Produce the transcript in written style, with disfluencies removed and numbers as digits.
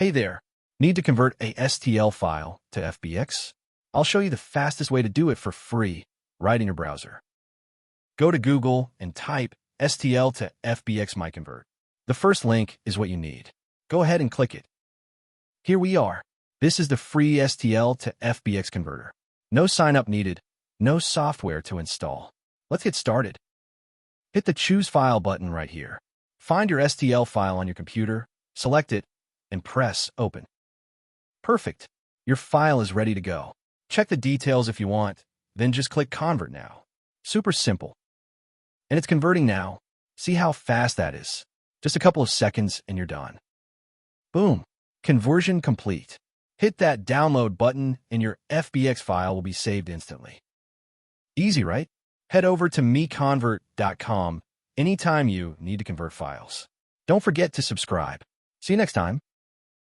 Hey there, need to convert a STL file to FBX? I'll show you the fastest way to do it for free right in your browser. Go to Google and type STL to FBX MiConvert. The first link is what you need. Go ahead and click it. Here we are. This is the free STL to FBX converter. No sign-up needed, no software to install. Let's get started. Hit the Choose File button right here. Find your STL file on your computer, select it, and press Open. Perfect. Your file is ready to go. Check the details if you want, then just click Convert Now. Super simple. And it's converting now. See how fast that is. Just a couple of seconds and you're done. Boom. Conversion complete. Hit that download button and your FBX file will be saved instantly. Easy, right? Head over to MiConvert.com anytime you need to convert files. Don't forget to subscribe. See you next time.